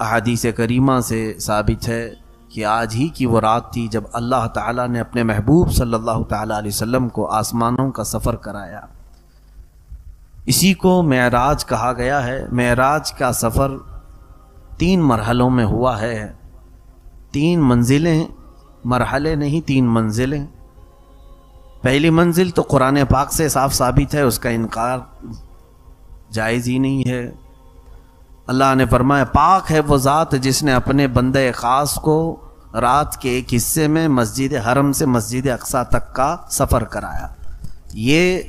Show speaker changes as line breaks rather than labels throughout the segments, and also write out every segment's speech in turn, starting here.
احادیث کریمہ سے ثابت ہے کہ آج ہی کی وہ رات تھی جب اللہ تعالیٰ نے اپنے محبوب صلی اللہ تعالیٰ علیہ وسلم کو آسمانوں کا سفر کرایا۔ اسی کو معراج کہا گیا ہے۔ معراج کا سفر 3 مرحلوں میں ہوا ہے، 3 منزلیں، مرحلے نہیں 3 منزلیں۔ پہلی منزل تو قرآن پاک سے صاف ثابت ہے، اس کا انکار جائز ہی نہیں ہے۔ اللہ نے فرمایا پاک ہے وہ ذات جس نے اپنے بندہ خاص کو رات کے ایک حصے میں مسجد حرم سے مسجد اقصی تک کا سفر کرایا۔ یہ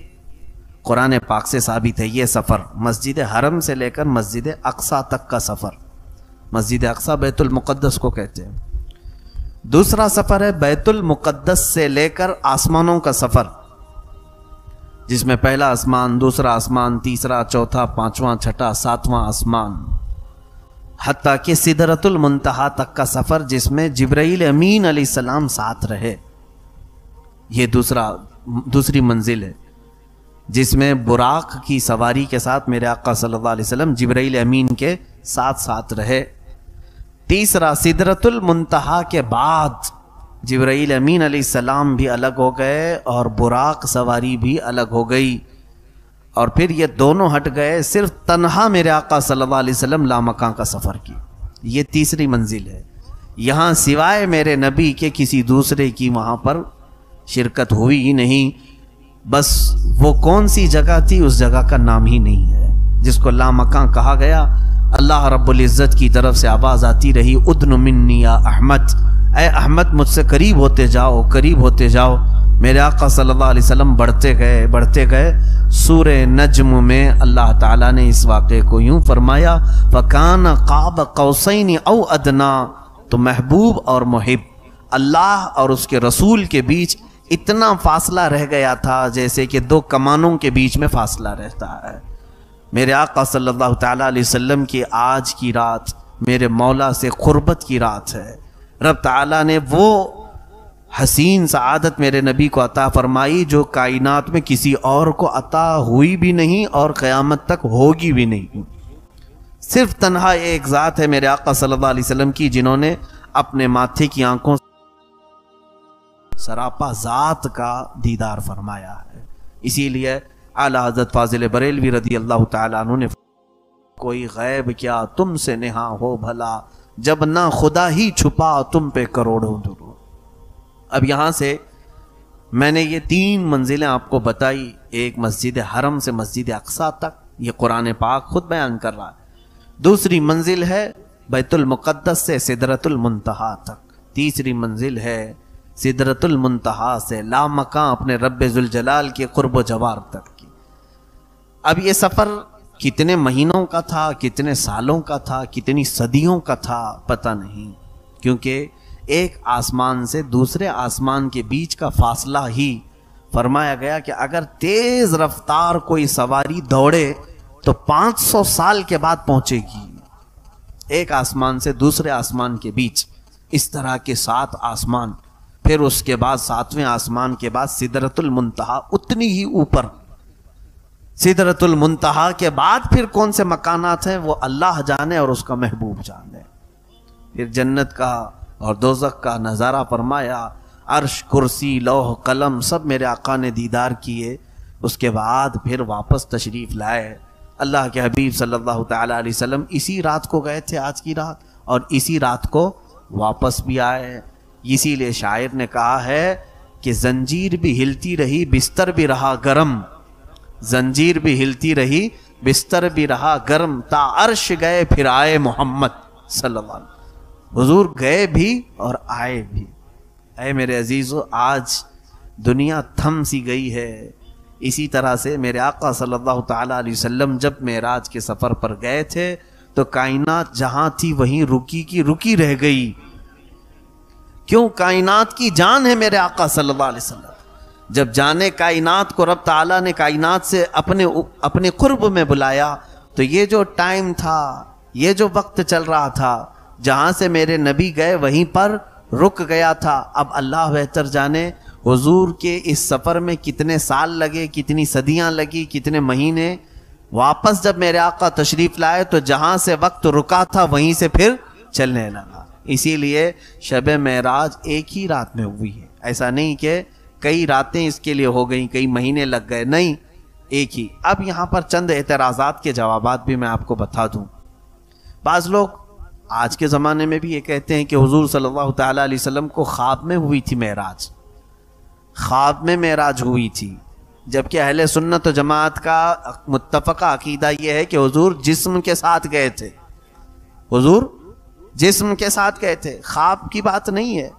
قرآن پاک سے ثابت ہے، یہ سفر مسجد حرم سے لے کر مسجد اقصی تک کا سفر۔ مسجد اقصی بیت المقدس کو کہتے ہیں۔ دوسرا سفر ہے بیت المقدس سے لے کر آسمانوں کا سفر، جس میں پہلا آسمان، دوسرا آسمان، تیسرا، چوتھا، پانچواں، چھٹا، ساتواں آسمان، حتیٰ کہ سدرۃ المنتہا تک کا سفر، جس میں جبرائیل امین علیہ السلام ساتھ رہے۔ یہ دوسری منزل ہے، جس میں براق کی سواری کے ساتھ میرے آقا صلی اللہ علیہ وسلم جبرائیل امین کے ساتھ رہے۔ تیسرا سدرۃ المنتہا کے بعد جبرائیل امین علیہ السلام بھی الگ ہو گئے اور براق سواری بھی الگ ہو گئی، اور پھر یہ دونوں ہٹ گئے، صرف تنہا میرے آقا صلی اللہ علیہ وسلم لامکاں کا سفر کی۔ یہ تیسری منزل ہے۔ یہاں سوائے میرے نبی کے کسی دوسرے کی وہاں پر شرکت ہوئی ہی نہیں۔ بس وہ کون سی جگہ تھی، اس جگہ کا نام ہی نہیں ہے، جس کو لامکاں کہا گیا۔ اللہ رب العزت کی طرف سے آواز آتی رہی، ادن منی یا احمد، اے احمد مجھ سے قریب ہوتے جاؤ، قریب ہوتے جاؤ۔ میرے آقا صلی اللہ علیہ وسلم بڑھتے گئے۔ سورہ نجم میں اللہ تعالیٰ نے اس واقعے کو یوں فرمایا، فَكَانَ قَابَ قَوْسَيْنِ أَوْ أَدْنَىٰ، تو محبوب اور محب اللہ اور اس کے رسول کے بیچ اتنا فاصلہ رہ گیا تھا جیسے کہ 2 کمانوں کے بیچ میں فاصلہ رہتا ہے۔ میرے آقا صلی اللہ تعالیٰ علیہ وسلم کی آج کی رات میرے مولا سے قربت کی رات ہے۔ رب تعالیٰ نے وہ حسین سعادت میرے نبی کو عطا فرمائی جو کائنات میں کسی اور کو عطا ہوئی بھی نہیں اور قیامت تک ہوگی بھی نہیں۔ صرف تنہا ایک ذات ہے میرے آقا صلی اللہ علیہ وسلم کی، جنہوں نے اپنے ماتھے کی آنکھوں سراپا ذات کا دیدار فرمایا ہے۔ اسی لیے اعلیٰ حضرت فاضل بریلوی رضی اللہ تعالیٰ عنہ نے کوئی غیب کیا تم سے نہا ہو بھلا، جب نہ خدا ہی چھپا تم پہ کروڑوں درود۔ اب یہاں سے میں نے یہ 3 منزلیں آپ کو بتائی، ایک مسجد حرم سے مسجد اقصی تک، یہ قرآن پاک خود بیان کر رہا ہے۔ دوسری منزل ہے بیت المقدس سے سدرۃ المنتہا تک۔ تیسری منزل ہے سدرۃ المنتہا سے لامکاں اپنے رب ذوالجلال کے قرب و جوار تک کی۔ اب یہ سفر کتنے مہینوں کا تھا، کتنے سالوں کا تھا، کتنی صدیوں کا تھا، پتہ نہیں، کیونکہ ایک آسمان سے دوسرے آسمان کے بیچ کا فاصلہ ہی فرمایا گیا کہ اگر تیز رفتار کوئی سواری دوڑے تو 500 سال کے بعد پہنچے گی۔ ایک آسمان سے دوسرے آسمان کے بیچ اس طرح کے 7 آسمان، پھر اس کے بعد 7ویں آسمان کے بعد سدرۃ المنتہا، اتنی ہی اوپر۔ سدرۃ المنتہا کے بعد پھر کون سے مکانات ہیں وہ اللہ جانے اور اس کا محبوب جانے۔ پھر جنت کا اور دوزخ کا نظارہ فرمایا، عرش، کرسی، لوح، قلم سب میرے آقا نے دیدار کیے۔ اس کے بعد پھر واپس تشریف لائے۔ اللہ کے حبیب صلی اللہ تعالیٰ علیہ وسلم اسی رات کو گئے تھے، آج کی رات، اور اسی رات کو واپس بھی آئے۔ اسی لیے شاعر نے کہا ہے کہ زنجیر بھی ہلتی رہی بستر بھی رہا گرم، زنجیر بھی ہلتی رہی بستر بھی رہا گرم، تا عرش گئے پھر آئے محمد صلی اللہ علیہ وسلم۔ حضور گئے بھی اور آئے بھی۔ اے میرے عزیزو، آج دنیا تھم سی گئی ہے، اسی طرح سے میرے آقا صلی اللہ تعالیٰ علیہ وسلم جب معراج کے سفر پر گئے تھے تو کائنات جہاں تھی وہیں رکی کی رکی رہ گئی۔ کیوں؟ کائنات کی جان ہے میرے آقا صلی اللہ علیہ وسلم۔ جب جانے کائنات کو رب تعالیٰ نے کائنات سے اپنے قرب میں بلایا تو یہ جو ٹائم تھا، یہ جو وقت چل رہا تھا، جہاں سے میرے نبی گئے وہیں پر رک گیا تھا۔ اب اللہ بہتر جانے حضور کے اس سفر میں کتنے سال لگے، کتنی صدیاں لگی، کتنے مہینے واپس جب میرے آقا تشریف لائے تو جہاں سے وقت رکا تھا وہیں سے پھر چلنے لگا. اسی لیے شب معراج ایک ہی رات میں ہوئی ہے. ایسا نہیں کہ کئی راتیں اس کے لیے ہو گئیں, کئی مہینے لگ گئے, نہیں, ایک ہی. اب یہاں پر چند اعتراضات کے جوابات بھی میں آپ کو بتا دوں. بعض لوگ آج کے زمانے میں بھی یہ کہتے ہیں کہ حضور صلی اللہ تعالیٰ علیہ وسلم کو خواب میں ہوئی تھی معراج, خواب میں معراج ہوئی تھی, جبکہ اہل سنت و جماعت کا متفقہ عقیدہ یہ ہے کہ حضور جسم کے ساتھ گئے تھے, حضور جسم کے ساتھ گئے تھے, خواب کی بات نہیں ہے.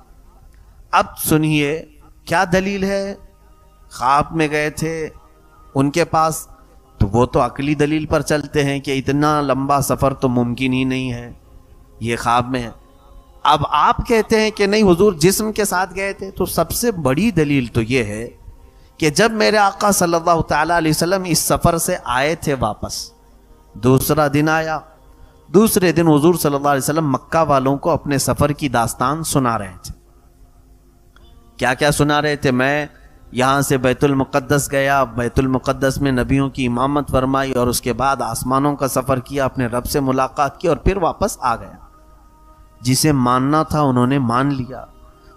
اب سنیے کیا دلیل ہے. خواب میں گئے تھے ان کے پاس, تو وہ تو عقلی دلیل پر چلتے ہیں کہ اتنا لمبا سفر تو ممکن ہی نہیں ہے, یہ خواب میں ہے. اب آپ کہتے ہیں کہ نہیں حضور جسم کے ساتھ گئے تھے, تو سب سے بڑی دلیل تو یہ ہے کہ جب میرے آقا صلی اللہ تعالیٰ علیہ وسلم اس سفر سے آئے تھے واپس, دوسرا دن آیا, دوسرے دن حضور صلی اللہ علیہ وسلم مکہ والوں کو اپنے سفر کی داستان سنا رہے تھے. کیا کیا سنا رہے تھے؟ میں یہاں سے بیت المقدس گیا, بیت المقدس میں نبیوں کی امامت فرمائی, اور اس کے بعد آسمانوں کا سفر کیا, اپنے رب سے ملاقات کی, اور پھر واپس آ گیا. جسے ماننا تھا انہوں نے مان لیا,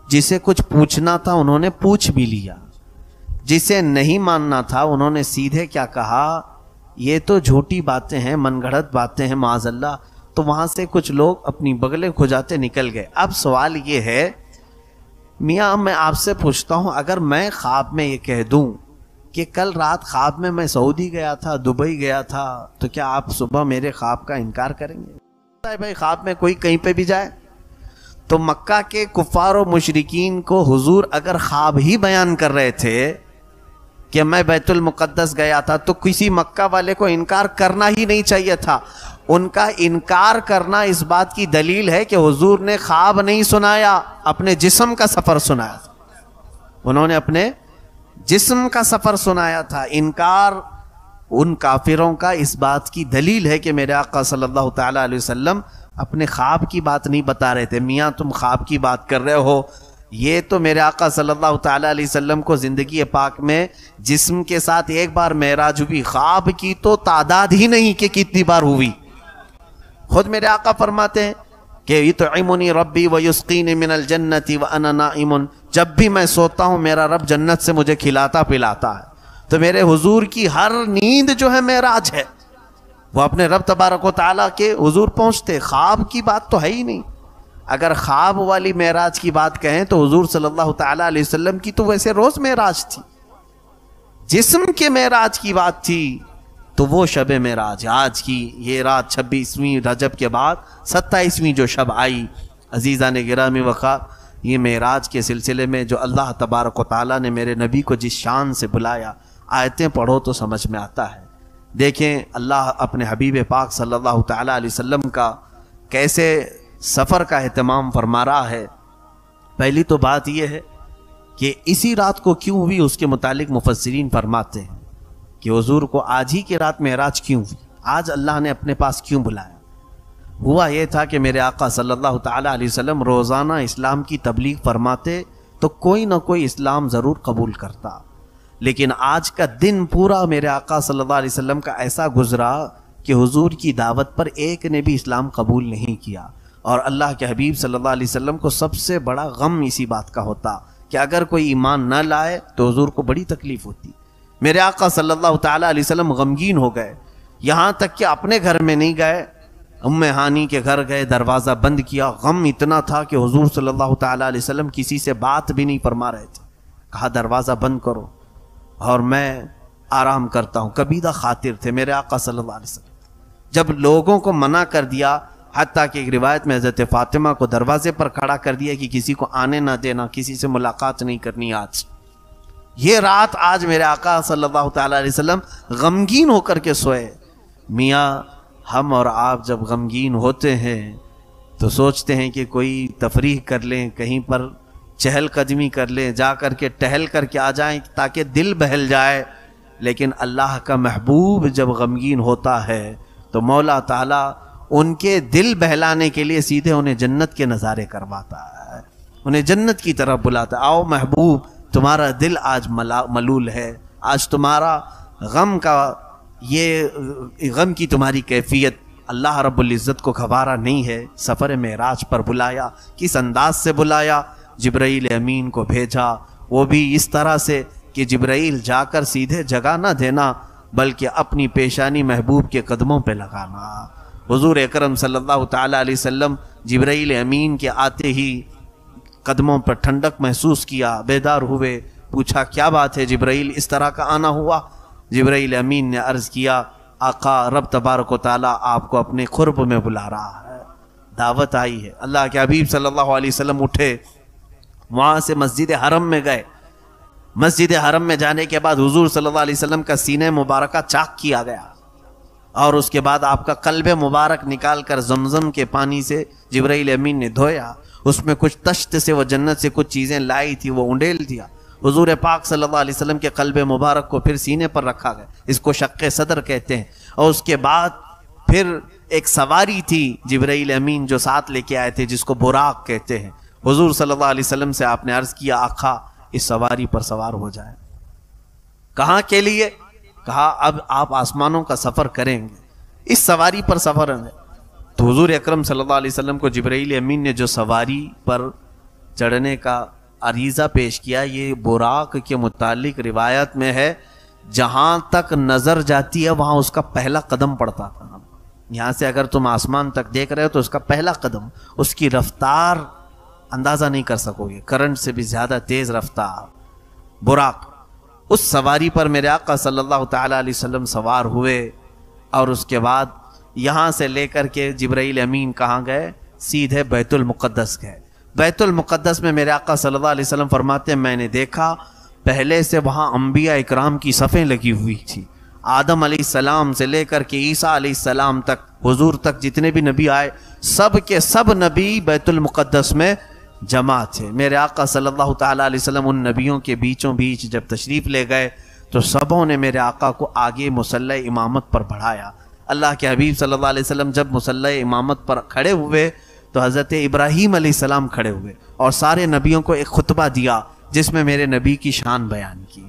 جسے کچھ پوچھنا تھا انہوں نے پوچھ بھی لیا, جسے نہیں ماننا تھا انہوں نے سیدھے کیا کہا, یہ تو جھوٹی باتیں ہیں, من گھڑت باتیں ہیں معاذ اللہ. تو وہاں سے کچھ لوگ اپنی بغلیں کھجاتے نکل گئے. اب سوال یہ ہے میاں, میں آپ سے پوچھتا ہوں, اگر میں خواب میں یہ کہہ دوں کہ کل رات خواب میں سعودی گیا تھا, دبئی گیا تھا, تو کیا آپ صبح میرے خواب کا انکار کریں گے؟ بھائی خواب میں کوئی کہیں پہ بھی جائے. تو مکہ کے کفار و مشرکین کو حضور اگر خواب ہی بیان کر رہے تھے کہ میں بیت المقدس گیا تھا, تو کسی مکہ والے کو انکار کرنا ہی نہیں چاہیے تھا. ان کا انکار کرنا اس بات کی دلیل ہے کہ حضور نے خواب نہیں سنایا, اپنے جسم کا سفر سنایا تھا. انہوں نے اپنے جسم کا سفر سنایا تھا. انکار ان کافروں کا اس بات کی دلیل ہے کہ میرے آقا صلی اللہ تعالیٰ علیہ وسلم اپنے خواب کی بات نہیں بتا رہے تھے. میاں تم خواب کی بات کر رہے ہو, یہ تو میرے آقا صلی اللہ تعالیٰ علیہ وسلم کو زندگی پاک میں جسم کے ساتھ ایک بار معراج ہوئی, خواب کی تو تعداد ہی نہیں کہ کتنی بار ہوئی. خود میرے آقا فرماتے ہیں کہ یطعمنی ربی ویسقینی من الجنت وانا نائم, جب بھی میں سوتا ہوں میرا رب جنت سے مجھے کھلاتا پلاتا ہے. تو میرے حضور کی ہر نیند جو ہے معراج ہے, وہ اپنے رب تبارک و تعالیٰ کے حضور پہنچتے. خواب کی بات تو ہے ہی نہیں. اگر خواب والی معراج کی بات کہیں تو حضور صلی اللہ تعالیٰ علیہ وسلم کی تو ویسے روز معراج تھی. جسم کے معراج کی بات تھی تو وہ شب معراج آج کی یہ رات 26ویں رجب کے بعد 27ویں جو شب آئی, عزیزان گرامی وقار, یہ معراج کے سلسلے میں جو اللہ تبارک و تعالیٰ نے میرے نبی کو جس شان سے بلایا, آیتیں پڑھو تو سمجھ میں آتا ہے. دیکھیں اللہ اپنے حبیب پاک صلی اللہ تعالیٰ علیہ وسلم کا کیسے سفر کا اہتمام فرما رہا ہے. پہلی تو بات یہ ہے کہ اسی رات کو کیوں ہوئی, اس کے متعلق مفسرین فرماتے ہیں کہ حضور کو آج ہی کی رات معراج کیوں ہوئی, آج اللہ نے اپنے پاس کیوں بلایا. ہوا یہ تھا کہ میرے آقا صلی اللہ تعالیٰ علیہ وسلم روزانہ اسلام کی تبلیغ فرماتے تو کوئی نہ کوئی اسلام ضرور قبول کرتا, لیکن آج کا دن پورا میرے آقا صلی اللہ علیہ وسلم کا ایسا گزرا کہ حضور کی دعوت پر ایک نے بھی اسلام قبول نہیں کیا. اور اللہ کے حبیب صلی اللہ علیہ وسلم کو سب سے بڑا غم اسی بات کا ہوتا کہ اگر کوئی ایمان نہ لائے تو حضور کو بڑی تکلیف ہوتی. میرے آقا صلی اللہ تعالیٰ علیہ وسلم غمگین ہو گئے, یہاں تک کہ اپنے گھر میں نہیں گئے, ام ہانی کے گھر گئے, دروازہ بند کیا. غم اتنا تھا کہ حضور صلی اللہ تعالیٰ علیہ وسلم کسی سے بات بھی نہیں فرما رہے تھے. کہا دروازہ بند کرو اور میں آرام کرتا ہوں. کبیدہ خاطر تھے میرے آقا صلی اللہ علیہ وسلم. جب لوگوں کو منع کر دیا, حتیٰ کہ ایک روایت میں حضرت فاطمہ کو دروازے پر کھڑا کر دیا کہ کسی کو آنے نہ دینا, کسی سے ملاقات نہیں کرنی. آج یہ رات آج میرے آقا صلی اللہ تعالیٰ علیہ وسلم غمگین ہو کر کے سوئے. میاں ہم اور آپ جب غمگین ہوتے ہیں تو سوچتے ہیں کہ کوئی تفریح کر لیں, کہیں پر چہل قدمی کر لیں, جا کر کے ٹہل کر کے آ جائیں تاکہ دل بہل جائے. لیکن اللہ کا محبوب جب غمگین ہوتا ہے تو مولا تعالیٰ ان کے دل بہلانے کے لیے سیدھے انہیں جنت کے نظارے کرواتا ہے, انہیں جنت کی طرف بلاتا ہے. آؤ محبوب, تمہارا دل آج ملول ہے, آج تمہارا غم کا یہ غم کی تمہاری کیفیت اللہ رب العزت کو گوارا نہیں ہے۔ سفر معراج پر بلایا، کس انداز سے بلایا؟ جبرائیل امین کو بھیجا، وہ بھی اس طرح سے کہ جبرائیل جا کر سیدھے جگہ نہ دینا بلکہ اپنی پیشانی محبوب کے قدموں پہ لگانا۔ حضور اکرم صلی اللہ تعالیٰ علیہ وسلم جبرائیل امین کے آتے ہی قدموں پر ٹھنڈک محسوس کیا، بیدار ہوئے، پوچھا کیا بات ہے جبرائیل، اس طرح کا آنا ہوا؟ جبرائیل امین نے عرض کیا آقا رب تبارک و تعالیٰ آپ کو اپنے قرب میں بلا رہا ہے، دعوت آئی ہے۔ اللہ کے حبیب صلی اللہ علیہ وسلم اٹھے، وہاں سے مسجد حرم میں گئے۔ مسجد حرم میں جانے کے بعد حضور صلی اللہ علیہ وسلم کا سینہ مبارکہ چاک کیا گیا، اور اس کے بعد آپ کا قلب مبارک نکال کر زمزم کے پانی سے جبرائیل امین نے دھویا، اس میں کچھ تشت سے وہ جنت سے کچھ چیزیں لائی تھی وہ انڈیل دیا۔ حضور پاک صلی اللہ علیہ وسلم کے قلب مبارک کو پھر سینے پر رکھا گیا، اس کو شق صدر کہتے ہیں۔ اور اس کے بعد پھر ایک سواری تھی جبرائیل امین جو ساتھ لے کے آئے تھے، جس کو براق کہتے ہیں۔ حضور صلی اللہ علیہ وسلم سے آپ نے عرض کیا آقا اس سواری پر سوار ہو جائے۔ کہاں کے لیے؟ کہا اب آپ آسمانوں کا سفر کریں گے، اس سواری پر سفر ہے۔ تو حضور اکرم صلی اللہ علیہ وسلم کو جبرائیل امین نے جو سواری پر چڑھنے کا عریضہ پیش کیا، یہ براق کے متعلق روایت میں ہے جہاں تک نظر جاتی ہے وہاں اس کا پہلا قدم پڑتا تھا۔ یہاں سے اگر تم آسمان تک دیکھ رہے ہو تو اس کا پہلا قدم، اس کی رفتار اندازہ نہیں کر سکو گے، کرنٹ سے بھی زیادہ تیز رفتار براق۔ اس سواری پر میرے آقا صلی اللہ تعالیٰ علیہ وسلم سوار ہوئے، اور اس کے بعد یہاں سے لے کر کے جبرائیل امین کہاں گئے؟ سیدھے بیت المقدس گئے۔ بیت المقدس میں میرے آقا صلی اللہ علیہ وسلم فرماتے ہیں میں نے دیکھا پہلے سے وہاں انبیاء اکرام کی صفیں لگی ہوئی تھی، آدم علیہ السلام سے لے کر کے عیسیٰ علیہ السلام تک، حضور تک جتنے بھی نبی آئے سب کے سب نبی بیت المقدس میں جمع تھے۔ میرے آقا صلی اللہ تعالیٰ علیہ وسلم ان نبیوں کے بیچوں بیچ جب تشریف لے گئے تو سبوں نے میرے آقا کو آگے مصلی امامت پر بڑھایا۔ اللہ کے حبیب صلی اللہ علیہ وسلم جب مصلی امامت پر کھڑے ہوئے تو حضرت ابراہیم علیہ السلام کھڑے ہوئے اور سارے نبیوں کو ایک خطبہ دیا جس میں میرے نبی کی شان بیان کی،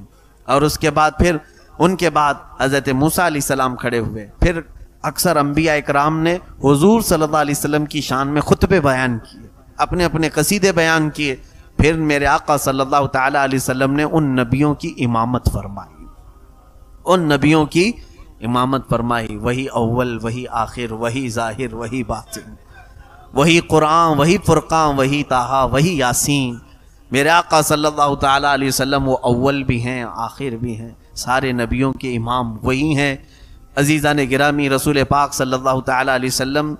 اور اس کے بعد پھر ان کے بعد حضرت موسیٰ علیہ السلام کھڑے ہوئے، پھر اکثر انبیاء اکرام نے حضور صلی اللہ علیہ وسلم کی شان میں خطبے بیان کیے، اپنے اپنے قصیدے بیان کیے، پھر میرے آقا صلی اللہ تعالیٰ علیہ وسلم نے ان نبیوں کی امامت فرمائی، ان نبیوں کی امامت فرمائی، وہی اول وہی آخر وہی ظاہر وہی باطن، وہی قرآن وہی فرقان وہی طٰہٰ وہی یاسین۔ میرے آقا صلی اللہ تعالیٰ علیہ وسلم وہ اول بھی ہیں آخر بھی ہیں، سارے نبیوں کے امام وہی ہیں۔ عزیزان گرامی، رسول پاک صلی اللہ تعالیٰ علیہ وسلم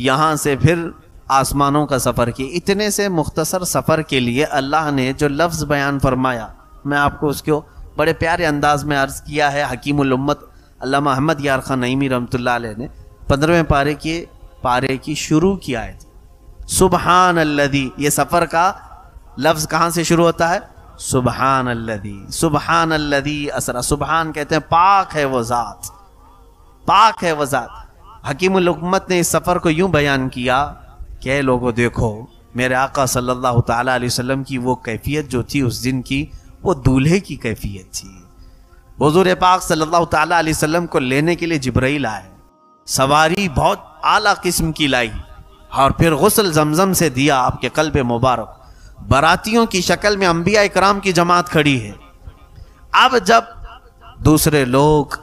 یہاں سے پھر آسمانوں کا سفر کی۔ اتنے سے مختصر سفر کے لیے اللہ نے جو لفظ بیان فرمایا میں آپ کو اس کو بڑے پیارے انداز میں عرض کیا ہے۔ حکیم الامت علامہ احمد یار خان نعیمی رحمۃ اللہ علیہ نے 15ویں پارے کی شروع کی آیت سبحان الذی، یہ سفر کا لفظ کہاں سے شروع ہوتا ہے؟ سبحان الذی، سبحان الذی اسرا، سبحان کہتے ہیں پاک ہے وہ ذات، پاک ہے وہ ذات۔ حکیم الامت نے اس سفر کو یوں بیان کیا کہ لوگوں دیکھو میرے آقا صلی اللہ تعالیٰ علیہ وسلم کی وہ کیفیت جو تھی اس دن کی، وہ دولہے کی کیفیت تھی۔ حضور پاک صلی اللہ تعالیٰ علیہ وسلم کو لینے کے لیے جبرائیل آئے، سواری بہت اعلیٰ قسم کی لائی، اور پھر غسل زمزم سے دیا آپ کے قلب مبارک۔ براتیوں کی شکل میں انبیاء اکرام کی جماعت کھڑی ہے۔ اب جب دوسرے لوگ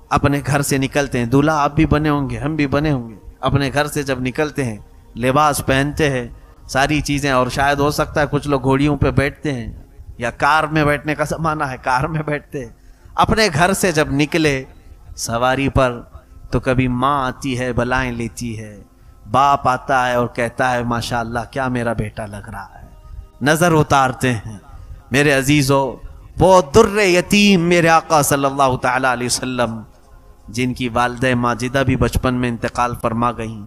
اپنے گھر سے نکلتے ہیں، دولہا آپ بھی بنے ہوں گے، ہم بھی بنے ہوں گے، اپنے گھر سے جب نکلتے ہیں لباس پہنتے ہیں ساری چیزیں، اور شاید ہو سکتا ہے کچھ لوگ گھوڑیوں پہ بیٹھتے ہیں یا کار میں بیٹھنے کا زمانہ ہے کار میں بیٹھتے ہیں۔ اپنے گھر سے جب نکلے سواری پر تو کبھی ماں آتی ہے بلائیں لیتی ہے، باپ آتا ہے اور کہتا ہے ماشاءاللہ کیا میرا بیٹا لگ رہا ہے، نظر اتارتے ہیں۔ میرے عزیزو، وہ در یتیم میرے آقا صلی اللہ تعالیٰ علیہ وسلم جن کی والدہ ماجدہ بھی بچپن میں انتقال فرما گئیں،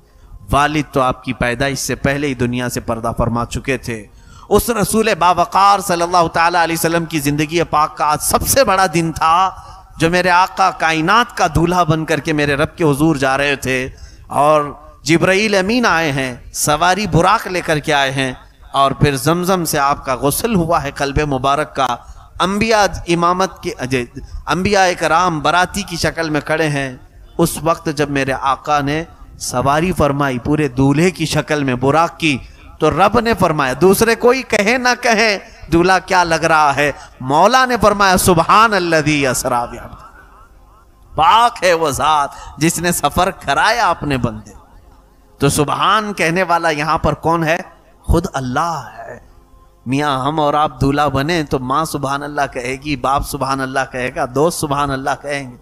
والد تو آپ کی پیدائش سے پہلے ہی دنیا سے پردہ فرما چکے تھے، اس رسول باوقار صلی اللہ تعالیٰ علیہ وسلم کی زندگی پاک کا آج سب سے بڑا دن تھا، جو میرے آقا کائنات کا دولہا بن کر کے میرے رب کے حضور جا رہے تھے، اور جبرائیل امین آئے ہیں، سواری براق لے کر کے آئے ہیں، اور پھر زمزم سے آپ کا غسل ہوا ہے قلب مبارک کا، انبیاء امامت کے انبیاء کرام براتی کی شکل میں کھڑے ہیں. اس وقت جب میرے آقا نے سواری فرمائی پورے دولہے کی شکل میں براق کی, تو رب نے فرمایا, دوسرے کوئی کہے نہ کہے دولہا کیا لگ رہا ہے, مولا نے فرمایا سبحان الذی اسری بعبدہ, پاک ہے وہ ذات جس نے سفر کرایا اپنے بندے. تو سبحان کہنے والا یہاں پر کون ہے؟ خود اللہ ہے. میاں ہم اور آپ دولہا بنے تو ماں سبحان اللہ کہے گی, باپ سبحان اللہ کہے گا, دوست سبحان اللہ کہیں گے.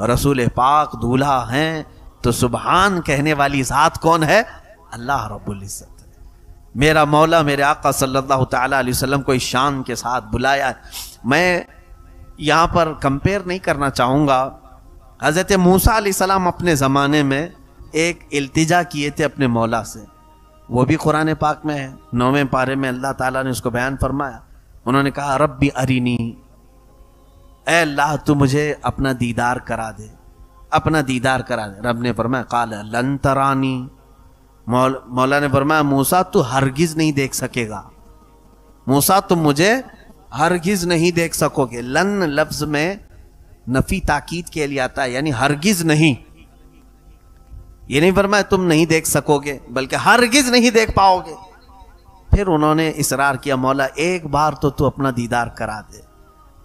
رسول پاک دولہا ہیں تو سبحان کہنے والی ذات کون ہے؟ اللہ رب العزت. میرا مولا میرے آقا صلی اللہ تعالیٰ علیہ وسلم کو اس شان کے ساتھ بلایا ہے. میں یہاں پر کمپیر نہیں کرنا چاہوں گا. حضرت موسیٰ علیہ السلام اپنے زمانے میں ایک التجا کیے تھے اپنے مولا سے, وہ بھی قرآن پاک میں ہے. 9ویں پارے میں اللہ تعالیٰ نے اس کو بیان فرمایا. انہوں نے کہا ربی ارینی, اے اللہ تو مجھے اپنا دیدار کرا دے, اپنا دیدار کرا دے. رب نے فرمایا قال لن ترانی, مولا نے فرمایا موسیٰ تو ہرگز نہیں دیکھ سکے گا, موسیٰ تم مجھے ہرگز نہیں دیکھ سکو گے. لن لفظ میں نفی تاکید کے لیے آتا ہے, یعنی ہرگز نہیں. یہ نہیں فرمایا تم نہیں دیکھ سکو گے, بلکہ ہرگز نہیں دیکھ پاؤ گے. پھر انہوں نے اصرار کیا مولا ایک بار تو اپنا دیدار کرا دے.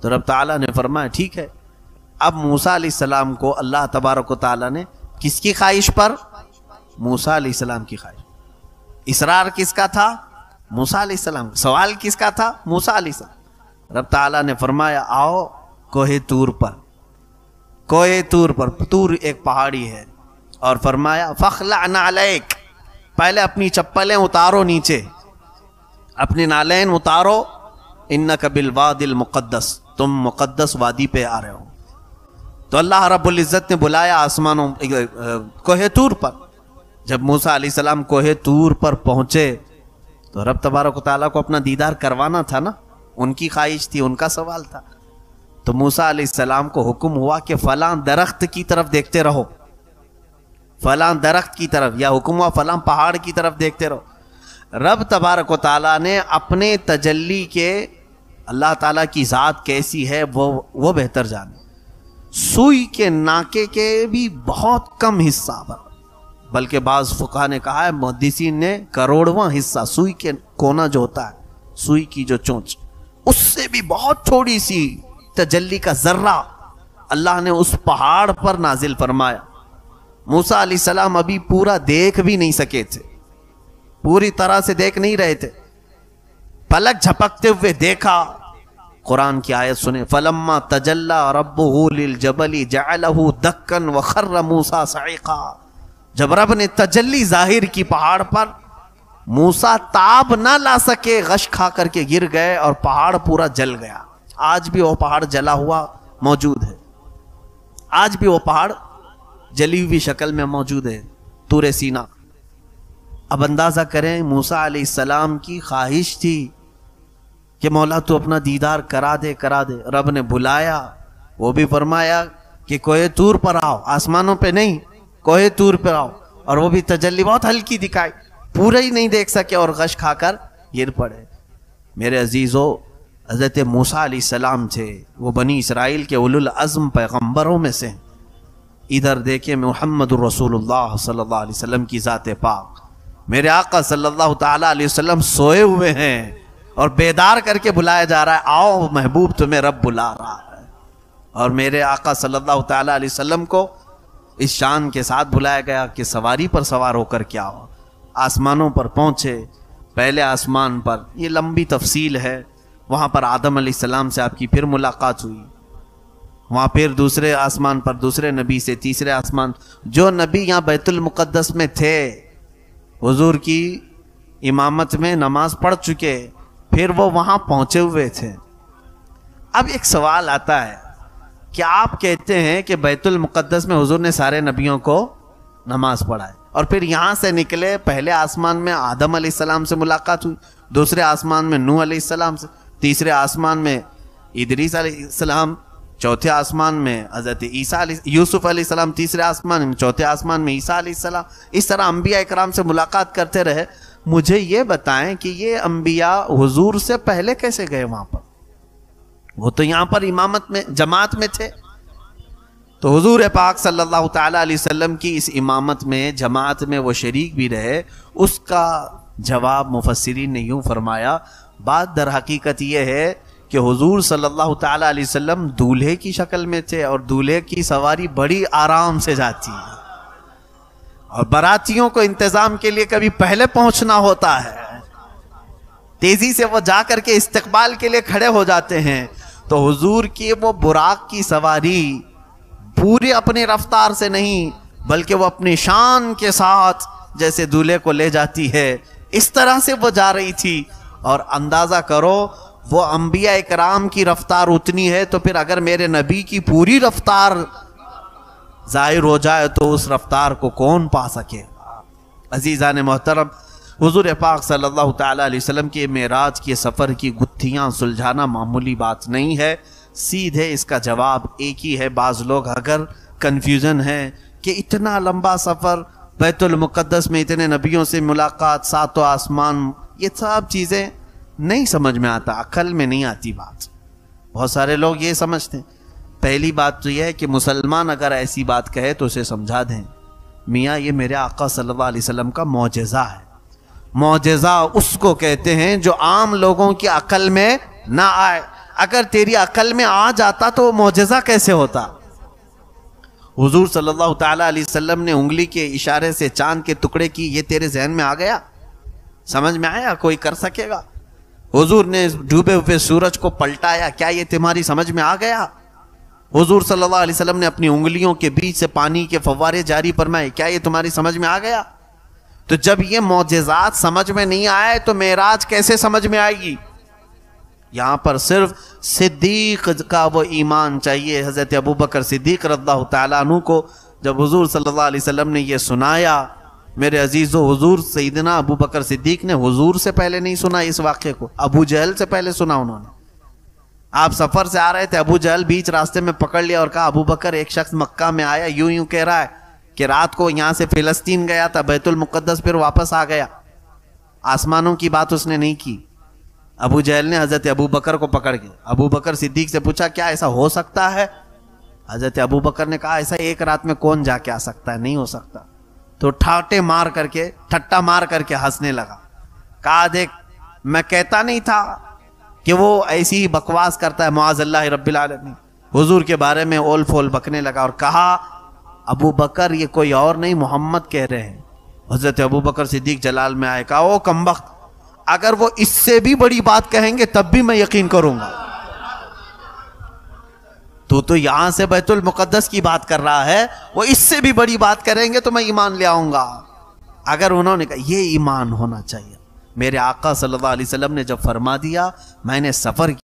تو رب تعالیٰ نے فرمایا ٹھیک ہے. اب موسیٰ علیہ السلام کو اللہ تبارک و تعالیٰ نے کس کی خواہش پر؟ موسیٰ علیہ السلام کی خواہش. اصرار کس کا تھا؟ موسیٰ علیہ السلام. سوال کس کا تھا؟ موسیٰ علیہ السلام. رب تعالیٰ نے فرمایا آؤ کوہ طور پر. کوہ طور پر, طور ایک پہاڑی ہے, اور فرمایا فخلع نعلیک, پہلے اپنی چپلیں اتارو نیچے, اپنی نالین اتارو, انک بالوادی المقدس, تم مقدس وادی پہ آ رہے ہو. تو اللہ رب العزت نے بلایا آسمانوں کوہ طور پر. جب موسیٰ علیہ السلام کوہ طور پر پہنچے تو رب تبارک و تعالیٰ کو اپنا دیدار کروانا تھا نا, ان کی خواہش تھی, ان کا سوال تھا. تو موسیٰ علیہ السلام کو حکم ہوا کہ فلاں درخت کی طرف دیکھتے رہو, فلاں درخت کی طرف, یا حکم ہوا فلاں پہاڑ کی طرف دیکھتے رہو. رب تبارک و تعالیٰ نے اپنے تجلی کے, اللہ تعالیٰ کی ذات کیسی ہے وہ بہتر جانے. سوئی کے ناکے کے بھی بہت کم حصہ پر, بلکہ بعض فقہا نے کہا ہے, محدثین نے کروڑواں حصہ, سوئی کے کونا جو ہوتا ہے, سوئی کی جو چونچ, اس سے بھی بہت تھوڑی سی تجلی کا ذرہ اللہ نے اس پہاڑ پر نازل فرمایا. موسیٰ علیہ السلام ابھی پورا دیکھ بھی نہیں سکے تھے, پوری طرح سے دیکھ نہیں رہے تھے. پلک جھپکتے ہوئے دیکھا. قرآن کی آیت سنیں, فلما تجلی ربہ للجبل جعلہ دکا وخر موسیٰ صعقا. جب رب نے تجلی ظاہر کی پہاڑ پر, موسیٰ تاب نہ لا سکے, غش کھا کر کے گر گئے اور پہاڑ پورا جل گیا. آج بھی وہ پہاڑ جلا ہوا موجود ہے, آج بھی وہ پہاڑ جلی ہوئی شکل میں موجود ہے, طور سینا. اب اندازہ کریں موسیٰ علیہ السلام کی خواہش تھی کہ مولا تو اپنا دیدار کرا دے کرا دے. رب نے بلایا, وہ بھی فرمایا کہ کوہ طور پر آؤ, آسمانوں پہ نہیں, کوہ طور پر آؤ. اور وہ بھی تجلی بہت ہلکی دکھائی, پورا ہی نہیں دیکھ سکے اور غش کھا کر گر پڑے. میرے عزیزو, حضرت موسیٰ علیہ السلام تھے, وہ بنی اسرائیل کے اولو العزم پیغمبروں میں سے. ادھر دیکھیں محمد الرسول اللہ صلی اللہ علیہ وسلم کی ذات پاک, میرے آقا صلی اللہ تعالیٰ علیہ وسلم سوئے ہوئے ہیں اور بیدار کر کے بلایا جا رہا ہے, آؤ محبوب تمہیں رب بلا رہا ہے. اور میرے آقا صلی اللہ تعالیٰ علیہ وسلم کو اس شان کے ساتھ بلایا گیا کہ سواری پر سوار ہو کر کیا ہو. آسمانوں پر پہنچے. پہلے آسمان پر, یہ لمبی تفصیل ہے, وہاں پر آدم علیہ السلام سے آپ کی پھر ملاقات ہوئی. وہاں پھر دوسرے آسمان پر دوسرے نبی سے, تیسرے آسمان, جو نبی یہاں بیت المقدس میں تھے, حضور کی امامت میں نماز پڑھ چکے, پھر وہ وہاں پہنچے ہوئے تھے. اب ایک سوال آتا ہے کہ آپ کہتے ہیں کہ بیت المقدس میں حضور نے سارے نبیوں کو نماز پڑھائے, اور پھر یہاں سے نکلے, پہلے آسمان میں آدم علیہ السلام سے ملاقات ہوئی, دوسرے آسمان میں نوح علیہ السلام سے, تیسرے آسمان میں ادریس علیہ السلام, چوتھے آسمان میں حضرت یوسف علیہ السلام, تیسرے آسمان میں, چوتھے آسمان میں عیسیٰ علیہ السلام. اس طرح انبیاء اکرام سے ملاقات کرتے رہے. مجھے یہ بتائیں کہ یہ انبیاء حضور سے پہلے کیسے گئے وہاں پر؟ وہ تو یہاں پر امامت میں جماعت میں تھے. تو حضور پاک صلی اللہ تعالیٰ علیہ وسلم کی اس امامت میں جماعت میں وہ شریک بھی رہے. اس کا جواب مفسرین نے یوں فرمایا، بات در حقیقت یہ ہے کہ حضور صلی اللہ تعالیٰ علیہ وسلم دولہے کی شکل میں تھے، اور دولہے کی سواری بڑی آرام سے جاتی ہے، اور براتیوں کو انتظام کے لیے کبھی پہلے پہنچنا ہوتا ہے، تیزی سے وہ جا کر کے استقبال کے لیے کھڑے ہو جاتے ہیں. تو حضور کی وہ براق کی سواری پوری اپنی رفتار سے نہیں، بلکہ وہ اپنی شان کے ساتھ جیسے دولہے کو لے جاتی ہے اس طرح سے وہ جا رہی تھی. اور اندازہ کرو وہ انبیاء اکرام کی رفتار اتنی ہے، تو پھر اگر میرے نبی کی پوری رفتار ظاہر ہو جائے تو اس رفتار کو کون پا سکے. عزیزان محترم، حضور پاک صلی اللہ تعالیٰ علیہ وسلم کے معراج کے سفر کی گتھیاں سلجھانا معمولی بات نہیں ہے. سیدھے اس کا جواب ایک ہی ہے. بعض لوگ اگر کنفیوژن ہے کہ اتنا لمبا سفر، بیت المقدس میں اتنے نبیوں سے ملاقات، ساتوں آسمان، یہ سب چیزیں نہیں سمجھ میں آتا، عقل میں نہیں آتی بات. بہت سارے لوگ یہ سمجھتے ہیں. پہلی بات تو یہ ہے کہ مسلمان اگر ایسی بات کہے تو اسے سمجھا دیں، میاں یہ میرے آقا صلی اللہ علیہ وسلم کا معجزہ ہے. معجزہ اس کو کہتے ہیں جو عام لوگوں کی عقل میں نہ آئے. اگر تیری عقل میں آ جاتا تو وہ معجزہ کیسے ہوتا؟ حضور صلی اللہ تعالیٰ علیہ وسلم نے انگلی کے اشارے سے چاند کے ٹکڑے کی، یہ تیرے ذہن میں آ گیا؟ سمجھ میں آیا؟ کوئی کر سکے گا؟ حضور نے ڈوبے ہوئے سورج کو پلٹایا، کیا یہ تمہاری سمجھ میں آ گیا؟ حضور صلی اللہ علیہ وسلم نے اپنی انگلیوں کے بیچ سے پانی کے فوارے جاری فرمائے، کیا یہ تمہاری سمجھ میں آ گیا؟ تو جب یہ معجزات سمجھ میں نہیں آئے تو معراج کیسے سمجھ میں آئے گی؟ یہاں پر صرف صدیق کا وہ ایمان چاہیے. حضرت ابوبکر صدیق رضی اللہ تعالیٰ عنہ کو جب حضور صلی اللہ علیہ وسلم نے یہ سنایا، میرے عزیزو، حضور سیدنا ابوبکر صدیق نے حضور سے پہلے نہیں سنا اس واقعے کو، ابو جہل سے پہلے سنا انہوں نے. آپ سفر سے آ رہے تھے، ابو جہل بیچ راستے میں پکڑ لیا اور کہا ابوبکر ایک شخص مکہ میں آیا، یوں کہہ رہا ہے کہ رات کو یہاں سے فلسطین گیا تھا، بیت المقدس پھر واپس آ گیا. آسمانوں کی بات اس نے نہیں کی. ابو جہل نے حضرت ابوبکر کو پکڑ کے ابوبکر صدیق سے پوچھا کیا ایسا ہو سکتا ہے؟ حضرت ابوبکر نے کہا ایسا ایک رات میں کون جا کے آ سکتا ہے، نہیں ہو سکتا. تو ٹھٹا مار کر کے ہنسنے لگا. کہا دیکھ میں کہتا نہیں تھا کہ وہ ایسی ہی بکواس کرتا ہے، معاذ اللہ رب العالمین. حضور کے بارے میں اول فول بکنے لگا اور کہا ابوبکر یہ کوئی اور نہیں محمد کہہ رہے ہیں. حضرت ابوبکر صدیق جلال میں آئے، کہا او کمبخت، اگر وہ اس سے بھی بڑی بات کہیں گے تب بھی میں یقین کروں گا. تو یہاں سے بیت المقدس کی بات کر رہا ہے، وہ اس سے بھی بڑی بات کریں گے تو میں ایمان لے آؤں گا. اگر انہوں نے کہا یہ ایمان ہونا چاہیے. میرے آقا صلی اللہ علیہ وسلم نے جب فرما دیا میں نے سفر